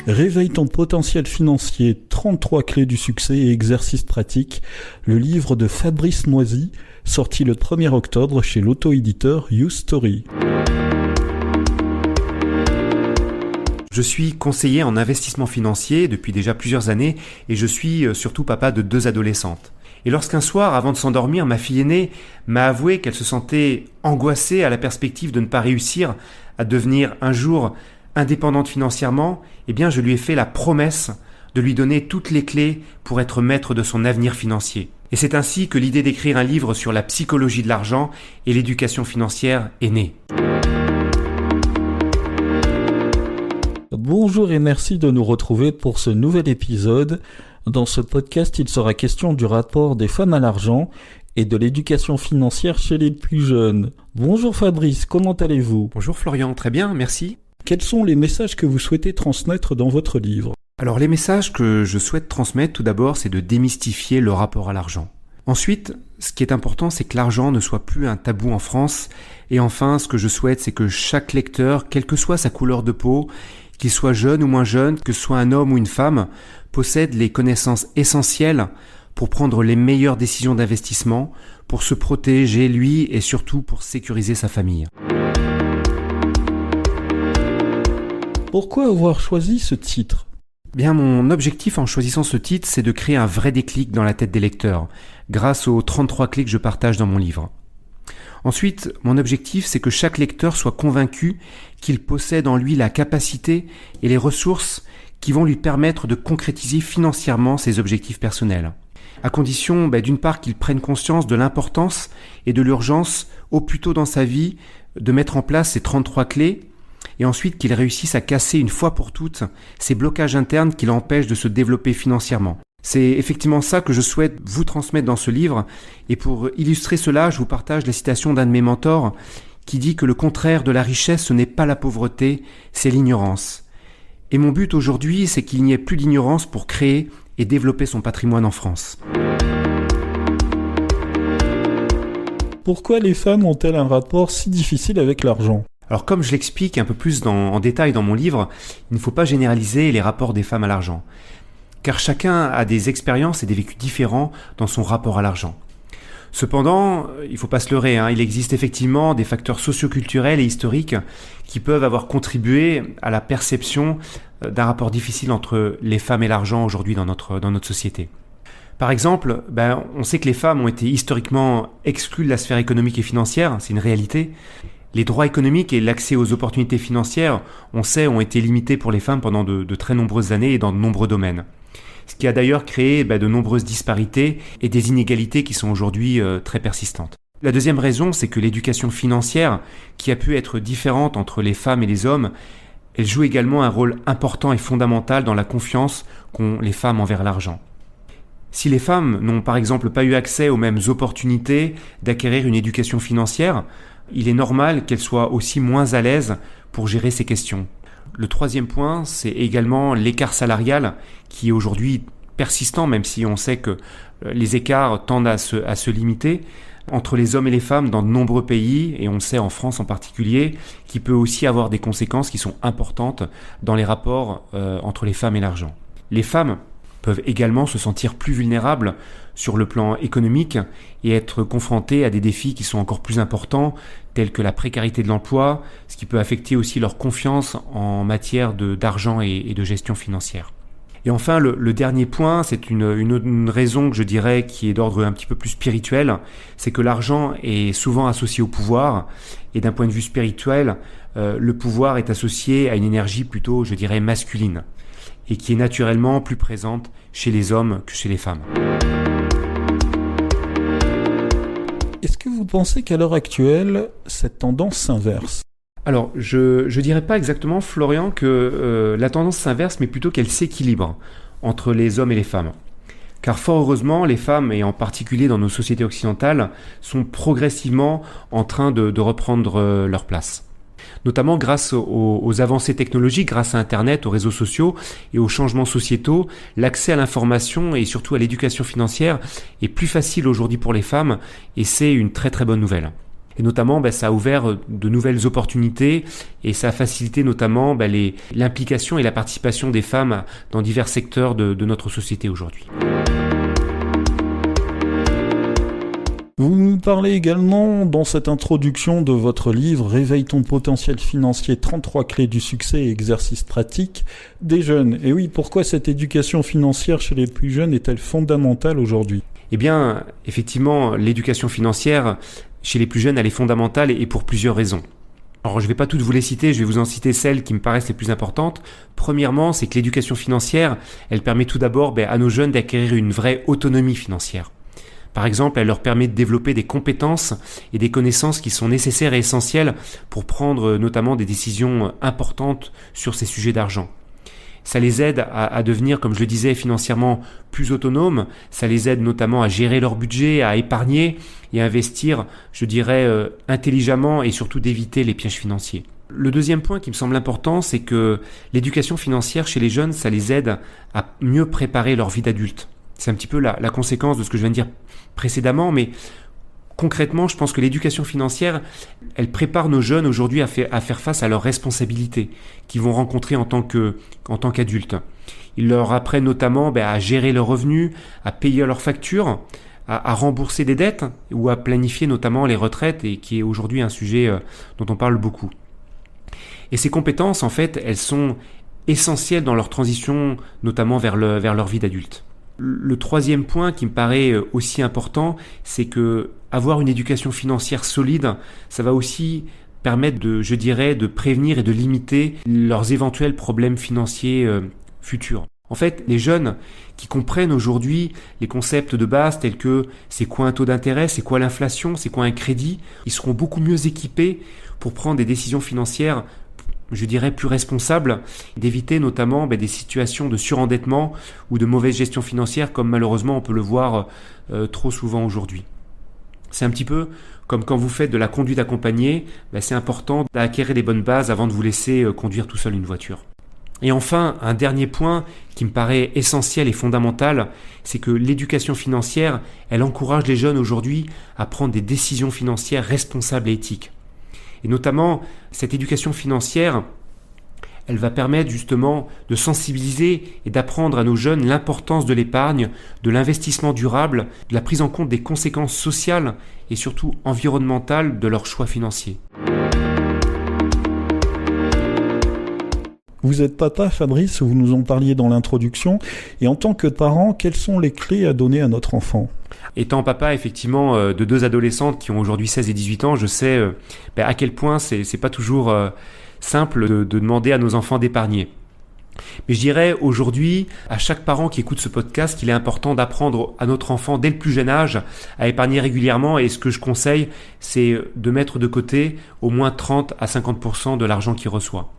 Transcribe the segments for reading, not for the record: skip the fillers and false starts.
Réveille ton potentiel financier, 33 clés du succès et exercices pratiques, le livre de Fabrice Noisy, sorti le 1er octobre chez l'auto-éditeur YouStory. Je suis conseiller en investissement financier depuis déjà plusieurs années et je suis surtout papa de 2 adolescentes. Et lorsqu'un soir, avant de s'endormir, ma fille aînée m'a avoué qu'elle se sentait angoissée à la perspective de ne pas réussir à devenir un jour indépendante financièrement, eh bien je lui ai fait la promesse de lui donner toutes les clés pour être maître de son avenir financier. Et c'est ainsi que l'idée d'écrire un livre sur la psychologie de l'argent et l'éducation financière est née. Bonjour et merci de nous retrouver pour ce nouvel épisode. Dans ce podcast, il sera question du rapport des femmes à l'argent et de l'éducation financière chez les plus jeunes. Bonjour Fabrice, comment allez-vous ? Bonjour Florian, très bien, merci. Quels sont les messages que vous souhaitez transmettre dans votre livre ? Alors les messages que je souhaite transmettre tout d'abord, c'est de démystifier le rapport à l'argent. Ensuite, ce qui est important, c'est que l'argent ne soit plus un tabou en France. Et enfin, ce que je souhaite, c'est que chaque lecteur, quelle que soit sa couleur de peau, qu'il soit jeune ou moins jeune, que ce soit un homme ou une femme, possède les connaissances essentielles pour prendre les meilleures décisions d'investissement, pour se protéger lui et surtout pour sécuriser sa famille. Pourquoi avoir choisi ce titre ? Bien, mon objectif en choisissant ce titre, c'est de créer un vrai déclic dans la tête des lecteurs, grâce aux 33 clés que je partage dans mon livre. Ensuite, mon objectif, c'est que chaque lecteur soit convaincu qu'il possède en lui la capacité et les ressources qui vont lui permettre de concrétiser financièrement ses objectifs personnels. À condition, d'une part, qu'il prenne conscience de l'importance et de l'urgence, au plus tôt dans sa vie, de mettre en place ces 33 clés, et ensuite qu'il réussisse à casser une fois pour toutes ces blocages internes qui l'empêchent de se développer financièrement. C'est effectivement ça que je souhaite vous transmettre dans ce livre, et pour illustrer cela, je vous partage la citation d'un de mes mentors qui dit que le contraire de la richesse, ce n'est pas la pauvreté, c'est l'ignorance. Et mon but aujourd'hui, c'est qu'il n'y ait plus d'ignorance pour créer et développer son patrimoine en France. Pourquoi les femmes ont-elles un rapport si difficile avec l'argent ? Alors comme je l'explique un peu plus en détail dans mon livre, il ne faut pas généraliser les rapports des femmes à l'argent. Car chacun a des expériences et des vécus différents dans son rapport à l'argent. Cependant, il ne faut pas se leurrer, il existe effectivement des facteurs socioculturels et historiques qui peuvent avoir contribué à la perception d'un rapport difficile entre les femmes et l'argent aujourd'hui dans notre société. Par exemple, on sait que les femmes ont été historiquement exclues de la sphère économique et financière, c'est une réalité. Les droits économiques et l'accès aux opportunités financières, on sait, ont été limités pour les femmes pendant de très nombreuses années et dans de nombreux domaines. Ce qui a d'ailleurs créé de nombreuses disparités et des inégalités qui sont aujourd'hui très persistantes. La deuxième raison, c'est que l'éducation financière, qui a pu être différente entre les femmes et les hommes, elle joue également un rôle important et fondamental dans la confiance qu'ont les femmes envers l'argent. Si les femmes n'ont par exemple pas eu accès aux mêmes opportunités d'acquérir une éducation financière, il est normal qu'elles soient aussi moins à l'aise pour gérer ces questions. Le troisième point, c'est également l'écart salarial qui est aujourd'hui persistant, même si on sait que les écarts tendent à se limiter entre les hommes et les femmes dans de nombreux pays, et on le sait en France en particulier, qui peut aussi avoir des conséquences qui sont importantes dans les rapports entre les femmes et l'argent. Les femmes peuvent également se sentir plus vulnérables sur le plan économique et être confrontées à des défis qui sont encore plus importants, tels que la précarité de l'emploi, ce qui peut affecter aussi leur confiance en matière d'argent et de gestion financière. Et enfin, le dernier point, c'est une raison que je dirais qui est d'ordre un petit peu plus spirituel, c'est que l'argent est souvent associé au pouvoir, et d'un point de vue spirituel, le pouvoir est associé à une énergie plutôt, je dirais, masculine, et qui est naturellement plus présente chez les hommes que chez les femmes. Est-ce que vous pensez qu'à l'heure actuelle, cette tendance s'inverse ? Alors, je dirais pas exactement, Florian, que la tendance s'inverse, mais plutôt qu'elle s'équilibre entre les hommes et les femmes. Car fort heureusement, les femmes, et en particulier dans nos sociétés occidentales, sont progressivement en train de reprendre leur place. Notamment grâce aux avancées technologiques, grâce à Internet, aux réseaux sociaux et aux changements sociétaux, l'accès à l'information et surtout à l'éducation financière est plus facile aujourd'hui pour les femmes et c'est une très très bonne nouvelle. Et notamment, ça a ouvert de nouvelles opportunités et ça a facilité notamment l'implication et la participation des femmes dans divers secteurs de notre société aujourd'hui. Vous nous parlez également dans cette introduction de votre livre « Réveille ton potentiel financier, 33 clés du succès et exercices pratiques des jeunes ». Et oui, pourquoi cette éducation financière chez les plus jeunes est-elle fondamentale aujourd'hui ? Eh bien, effectivement, l'éducation financière chez les plus jeunes, elle est fondamentale et pour plusieurs raisons. Alors, je ne vais pas toutes vous les citer, je vais vous en citer celles qui me paraissent les plus importantes. Premièrement, c'est que l'éducation financière, elle permet tout d'abord à nos jeunes d'acquérir une vraie autonomie financière. Par exemple, elle leur permet de développer des compétences et des connaissances qui sont nécessaires et essentielles pour prendre notamment des décisions importantes sur ces sujets d'argent. Ça les aide à devenir, comme je le disais, financièrement plus autonomes. Ça les aide notamment à gérer leur budget, à épargner et à investir, je dirais, intelligemment et surtout d'éviter les pièges financiers. Le deuxième point qui me semble important, c'est que l'éducation financière chez les jeunes, ça les aide à mieux préparer leur vie d'adulte. C'est un petit peu la conséquence de ce que je viens de dire précédemment, mais concrètement, je pense que l'éducation financière, elle prépare nos jeunes aujourd'hui à faire face à leurs responsabilités qu'ils vont rencontrer en tant qu'adultes. Ils leur apprennent notamment à gérer leurs revenus, à payer leurs factures, à rembourser des dettes ou à planifier notamment les retraites, et qui est aujourd'hui un sujet dont on parle beaucoup. Et ces compétences, en fait, elles sont essentielles dans leur transition, notamment vers leur vie d'adulte. Le troisième point qui me paraît aussi important, c'est que avoir une éducation financière solide, ça va aussi permettre de prévenir et de limiter leurs éventuels problèmes financiers futurs. En fait, les jeunes qui comprennent aujourd'hui les concepts de base tels que c'est quoi un taux d'intérêt, c'est quoi l'inflation, c'est quoi un crédit, ils seront beaucoup mieux équipés pour prendre des décisions financières, je dirais, plus responsables, d'éviter notamment des situations de surendettement ou de mauvaise gestion financière comme malheureusement on peut le voir trop souvent aujourd'hui. C'est un petit peu comme quand vous faites de la conduite accompagnée, c'est important d'acquérir les bonnes bases avant de vous laisser conduire tout seul une voiture. Et enfin, un dernier point qui me paraît essentiel et fondamental, c'est que l'éducation financière, elle encourage les jeunes aujourd'hui à prendre des décisions financières responsables et éthiques. Et notamment, cette éducation financière, elle va permettre justement de sensibiliser et d'apprendre à nos jeunes l'importance de l'épargne, de l'investissement durable, de la prise en compte des conséquences sociales et surtout environnementales de leurs choix financiers. Vous êtes papa, Fabrice, vous nous en parliez dans l'introduction, et en tant que parent, quelles sont les clés à donner à notre enfant ? Étant papa, effectivement, de deux adolescentes qui ont aujourd'hui 16 et 18 ans, je sais à quel point c'est pas toujours simple de demander à nos enfants d'épargner. Mais je dirais aujourd'hui, à chaque parent qui écoute ce podcast, qu'il est important d'apprendre à notre enfant dès le plus jeune âge à épargner régulièrement, et ce que je conseille, c'est de mettre de côté au moins 30 à 50% de l'argent qu'il reçoit.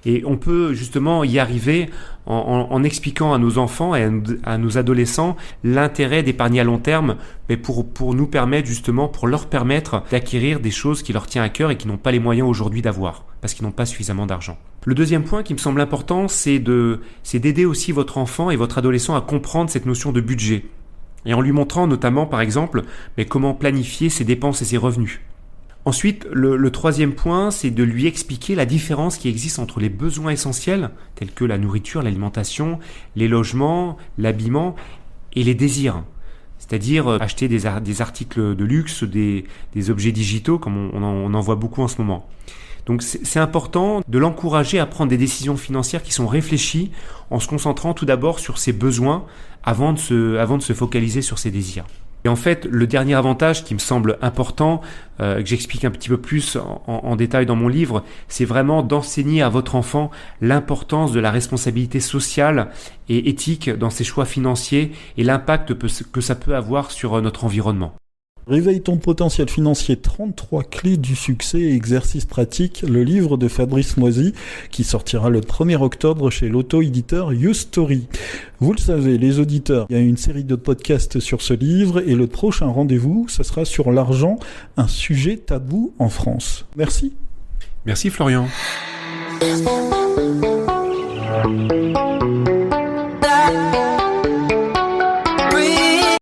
Et on peut justement y arriver en expliquant à nos enfants et à nos adolescents l'intérêt d'épargner à long terme, mais pour nous permettre justement, pour leur permettre d'acquérir des choses qui leur tiennent à cœur et qui n'ont pas les moyens aujourd'hui d'avoir, parce qu'ils n'ont pas suffisamment d'argent. Le deuxième point qui me semble important, c'est d'aider aussi votre enfant et votre adolescent à comprendre cette notion de budget. Et en lui montrant notamment, par exemple, comment planifier ses dépenses et ses revenus. Ensuite, le troisième point, c'est de lui expliquer la différence qui existe entre les besoins essentiels, tels que la nourriture, l'alimentation, les logements, l'habillement, et les désirs. C'est-à-dire acheter des articles de luxe, des objets digitaux, comme on en voit beaucoup en ce moment. Donc c'est important de l'encourager à prendre des décisions financières qui sont réfléchies, en se concentrant tout d'abord sur ses besoins, avant de se focaliser sur ses désirs. Et en fait, le dernier avantage qui me semble important, que j'explique un petit peu plus en détail dans mon livre, c'est vraiment d'enseigner à votre enfant l'importance de la responsabilité sociale et éthique dans ses choix financiers et l'impact que ça peut avoir sur notre environnement. Réveille ton potentiel financier, 33 clés du succès et exercices pratiques, le livre de Fabrice Moisy qui sortira le 1er octobre chez l'auto-éditeur YouStory. Vous le savez, les auditeurs, il y a une série de podcasts sur ce livre et le prochain rendez-vous, ce sera sur l'argent, un sujet tabou en France. Merci. Merci Florian.